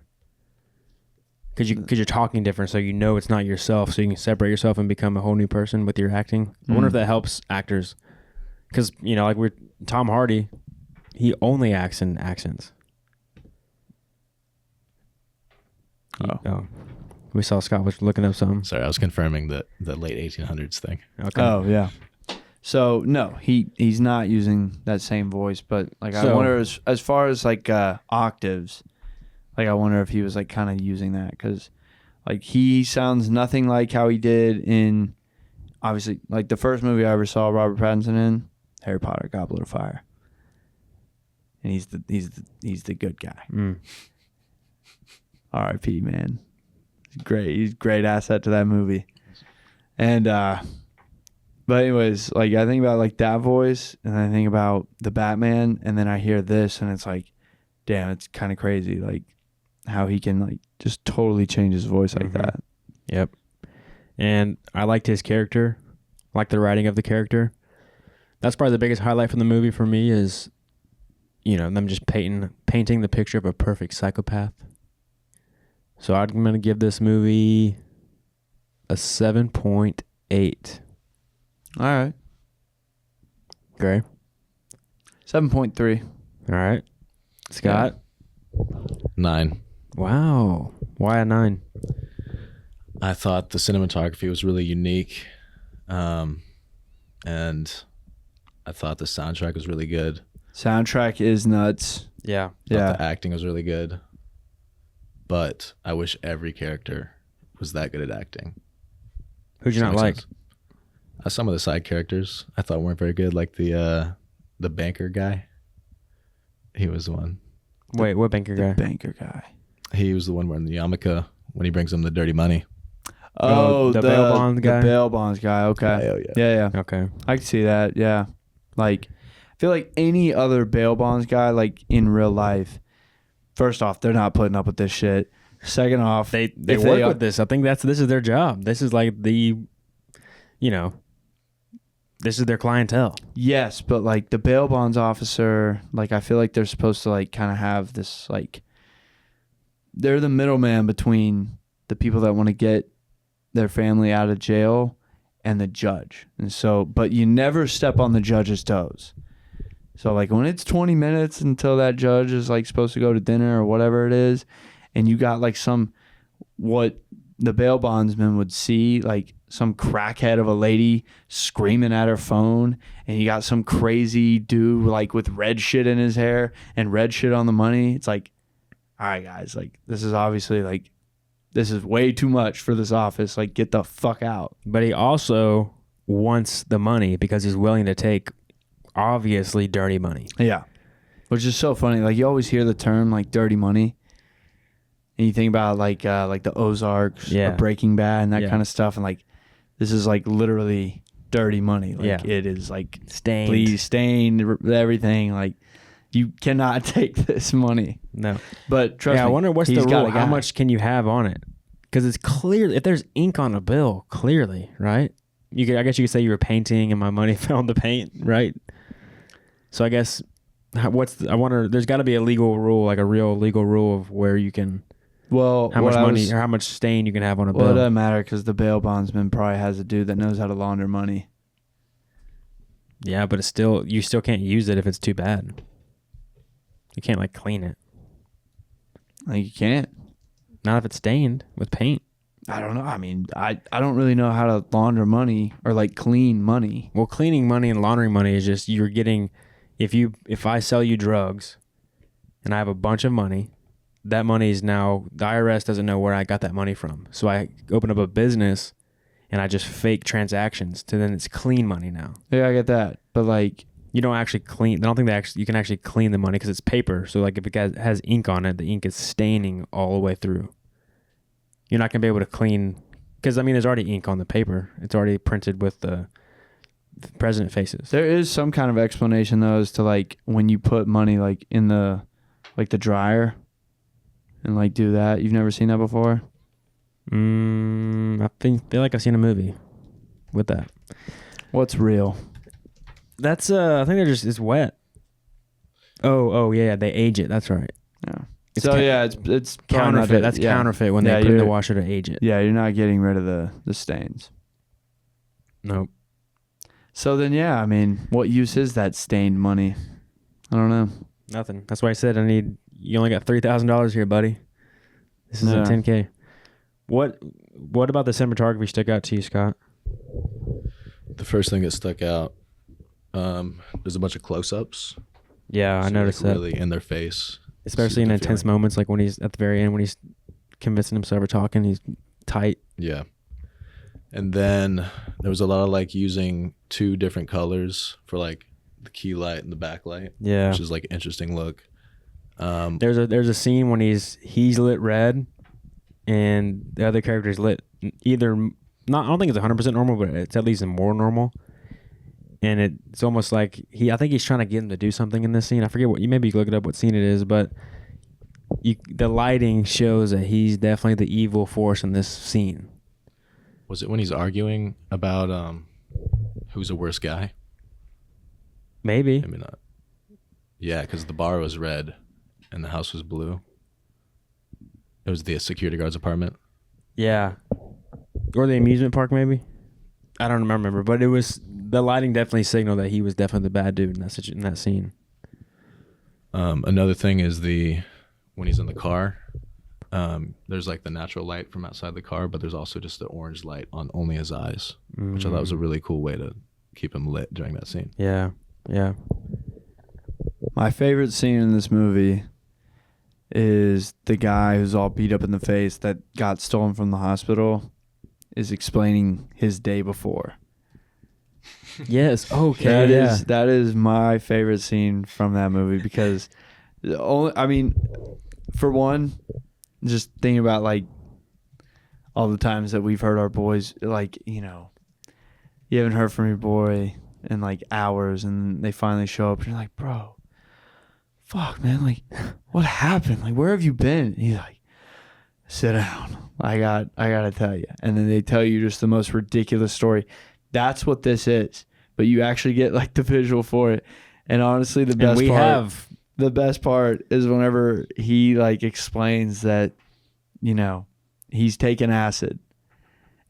Because you're talking different, so you know it's not yourself, so you can separate yourself and become a whole new person with your acting. I wonder if that helps actors. Because, you know, like Tom Hardy, he only acts in accents. Oh. We saw Scott was looking up something. Sorry, I was confirming the late 1800s thing. Okay. Oh, yeah. So, no, he's not using that same voice, but, like, I wonder as far as, like, octaves, like, I wonder if he was, like, kind of using that, because, like, he sounds nothing like how he did in, obviously, like, the first movie I ever saw Robert Pattinson in, Harry Potter, Goblet of Fire. And he's the good guy. R.I.P., man. He's great. He's a great asset to that movie. And, but anyways, like, I think about, like, that voice, and I think about the Batman, and then I hear this, and it's like, damn, it's kind of crazy, like, how he can, like, just totally change his voice like that. Yep. And I liked his character. I liked the writing of the character. That's probably the biggest highlight from the movie for me is, you know, them just painting the picture of a perfect psychopath. So I'm going to give this movie a 7.8. All right. Okay. 7.3. All right. Scott? 9. Wow. Why a 9? I thought the cinematography was really unique. And I thought the soundtrack was really good. Soundtrack is nuts. Yeah. The acting was really good. But I wish every character was that good at acting. Who'd you not like? Some of the side characters I thought weren't very good, like the banker guy. He was the one. Wait, what banker guy? Banker guy. He was the one wearing the yarmulke when he brings him the dirty money. Oh, the bail bonds guy? The bail bonds guy, okay. Yeah. Okay. I can see that, yeah. Like, I feel like any other bail bonds guy, like, in real life, first off, they're not putting up with this shit. Second off, they work with this. I think this is their job. This is like this is their clientele. Yes, but like the bail bonds officer, like I feel like they're supposed to like kind of have this like they're the middleman between the people that want to get their family out of jail and the judge. And so, but you never step on the judge's toes. So like when it's 20 minutes until that judge is like supposed to go to dinner or whatever it is, and you got like what the bail bondsman would see, like some crackhead of a lady screaming at her phone, and you got some crazy dude like with red shit in his hair and red shit on the money. It's like, all right, guys, like this is obviously like, this is way too much for this office. Like, get the fuck out. But he also wants the money because he's willing to take obviously dirty money. Yeah. Which is so funny. Like, you always hear the term like dirty money. And you think about like the Ozarks or Breaking Bad and that kind of stuff. And like, this is like literally dirty money. Like it is like stained, everything. Like, you cannot take this money. No. But trust me, I wonder what's the rule. How much can you have on it? Because it's clear if there's ink on a bill, clearly, right? I guess you could say you were painting and my money fell in the paint, right? So I guess I wonder. There's got to be a legal rule, like a real legal rule of where you can. Well, how much money or how much stain you can have on a bill. Well, it doesn't matter because the bail bondsman probably has a dude that knows how to launder money. Yeah, but you still can't use it if it's too bad. You can't like clean it. Like you can't. Not if it's stained with paint. I don't know. I mean, I don't really know how to launder money or like clean money. Well, cleaning money and laundering money is just you're getting. If I sell you drugs, and I have a bunch of money. That money is now, the IRS doesn't know where I got that money from. So I open up a business and I just fake transactions to then it's clean money now. Yeah, I get that. But like, you don't actually clean, I don't think you can actually clean the money because it's paper. So like if it has ink on it, the ink is staining all the way through. You're not going to be able to clean, because I mean, there's already ink on the paper. It's already printed with the president faces. There is some kind of explanation though as to like when you put money like in the dryer. And like do that. You've never seen that before? I feel like I've seen a movie with that. What's real? That's I think it's wet. Oh yeah, they age it. That's right. Yeah. It's it's counterfeit. That's counterfeit when they put it in the washer to age it. Yeah, you're not getting rid of the stains. Nope. So then I mean, what use is that stained money? I don't know. Nothing. That's why I said you only got $3,000 here, buddy. This is a $10K. What about the cinematography stuck out to you, Scott? The first thing that stuck out, there's a bunch of close-ups. Yeah, I noticed that. Really in their face. Especially in intense moments, like when he's at the very end, when he's convincing himself or talking, he's tight. Yeah. And then there was a lot of like using two different colors for like the key light and the backlight. Yeah. Which is like an interesting look. There's a scene when he's lit red and the other character's lit either not. I don't think it's 100% normal, but it's at least more normal. And it's almost like I think he's trying to get him to do something in this scene. I forget maybe you can look it up what scene it is, but the lighting shows that he's definitely the evil force in this scene. Was it when he's arguing about who's the worst guy? Maybe. Maybe not. Yeah, because the bar was red and the house was blue. It was the security guard's apartment. Yeah. Or the amusement park, maybe. I don't remember, but it was the lighting definitely signaled that he was definitely the bad dude in that scene. Another thing is when he's in the car, there's like the natural light from outside the car, but there's also just the orange light on only his eyes, which I thought was a really cool way to keep him lit during that scene. Yeah, yeah. My favorite scene in this movie is the guy who's all beat up in the face that got stolen from the hospital is explaining his day before. Yes. Okay. That is my favorite scene from that movie because for one, just thinking about like all the times that we've heard our boys, like, you haven't heard from your boy in like hours and they finally show up and you're like, bro, fuck, man, like, what happened? Like, where have you been? And he's like, sit down. I gotta tell you. And then they tell you just the most ridiculous story. That's what this is. But you actually get like the visual for it. And honestly, the best part is whenever he like explains that, he's taking acid.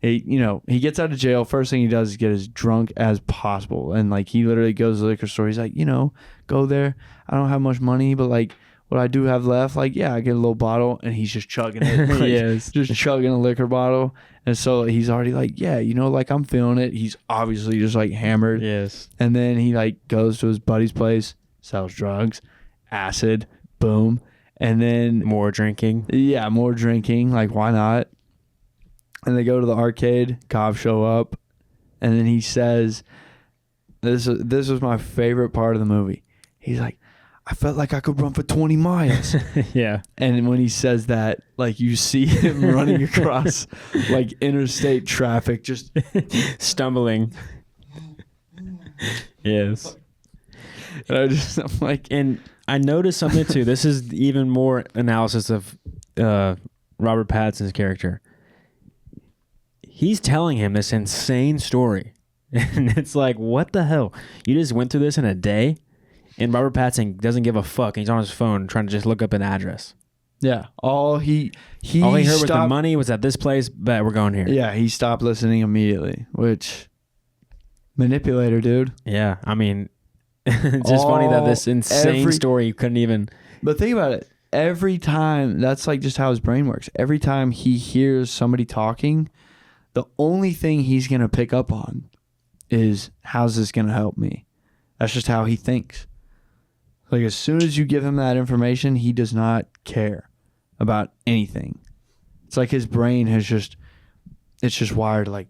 He gets out of jail. First thing he does is get as drunk as possible. And like he literally goes to the liquor store. He's like, go there. I don't have much money, but like what I do have left, like, yeah, I get a little bottle, and he's just chugging it. Like, yes. Just chugging a liquor bottle. And so he's already like, yeah, like I'm feeling it. He's obviously just like hammered. Yes. And then he like goes to his buddy's place, sells drugs, acid, boom. And then more drinking. Yeah, more drinking. Like, why not? And they go to the arcade, cops show up, and then he says, this was my favorite part of the movie. He's like, I felt like I could run for 20 miles. Yeah. And when he says that, like, you see him running across like interstate traffic, just stumbling. Yes. And I'm like, and I noticed something too. This is even more analysis of Robert Pattinson's character. he's telling him this insane story. And it's like, what the hell? You just went through this in a day? And Robert Pattinson doesn't give a fuck. He's on his phone trying to just look up an address. Yeah. All he heard was the money was at this place, but we're going here. Yeah, he stopped listening immediately, which manipulator, dude. Yeah, I mean, it's just funny that this insane story you couldn't even... But think about it. Every time, that's like just how his brain works. Every time he hears somebody talking, the only thing he's going to pick up on is, how's this going to help me? That's just how he thinks. Like, as soon as you give him that information, he does not care about anything. It's like his brain has just, it's just wired like,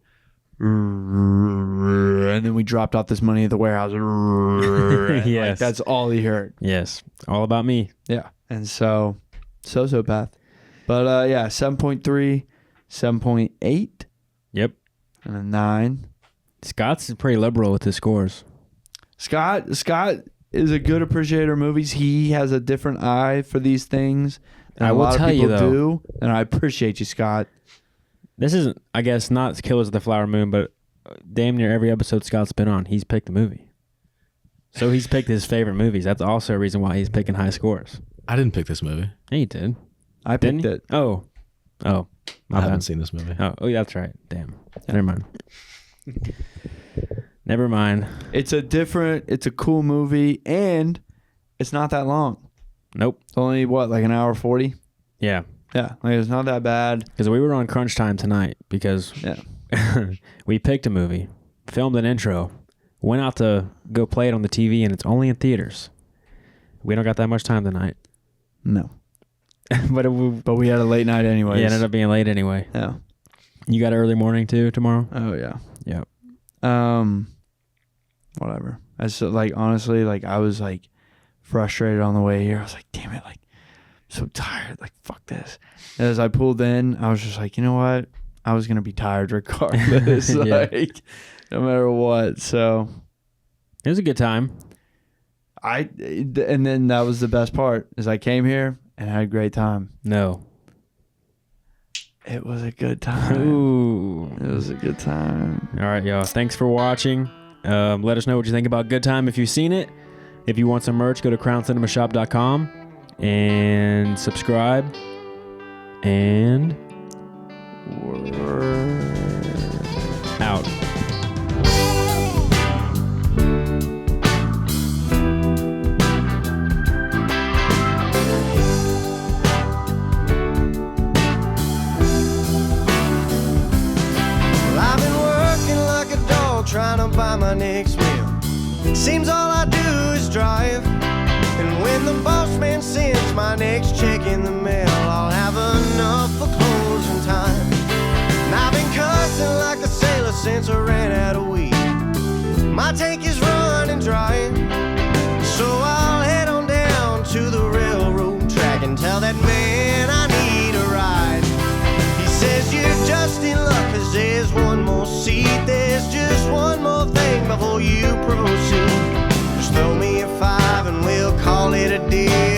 and then we dropped off this money at the warehouse. Yes. Like, that's all he heard. Yes. All about me. Yeah. And so, Psycopath. But yeah, 7.3, 7.8. Yep. And a 9. Scott's pretty liberal with his scores. Scott is a good appreciator of movies. He has a different eye for these things than I a will lot tell of people you, though, do. And I appreciate you, Scott. This isn't, I guess, not Killers of the Flower Moon, but damn near every episode Scott's been on, he's picked a movie. So he's picked his favorite movies. That's also a reason why he's picking high scores. I didn't pick this movie. Yeah, you did. I picked it. Oh. I My haven't bad. seen this movie. Oh, yeah, that's right. Damn. Never mind. Never mind. It's a cool movie, and it's not that long. Nope. It's only, what, like an hour 40? Yeah. Yeah, like it's not that bad. Because we were on crunch time tonight because we picked a movie, filmed an intro, went out to go play it on the TV, and it's only in theaters. We don't got that much time tonight. No. But we had a late night anyways. Yeah, it ended up being late anyway. Yeah. You got an early morning too tomorrow? Oh, yeah. Yep. Whatever. Honestly, I was like frustrated on the way here. I was like, damn it, like, I'm so tired. Like, fuck this. And as I pulled in, I was just like, you know what? I was gonna be tired regardless. Yeah. Like, no matter what. So it was a good time. And then that was the best part, is I came here and had a great time. No. It was a good time. Ooh. It was a good time. All right, y'all. Thanks for watching. Let us know what you think about Good Time if you've seen it. If you want some merch, go to crowncinemashop.com and subscribe. And we're out. Trying to buy my next meal. Seems all I do is drive. And when the boss man sends my next check in the mail, I'll have enough for closing time. And I've been cussing like a sailor since I ran out of weed. My tank is running dry, so I'll head on down to the railroad track and tell that man I need a ride. He says you're just in luck, 'cause there's one more seat. There's just one more thing before you proceed. Just throw me a 5 and we'll call it a deal.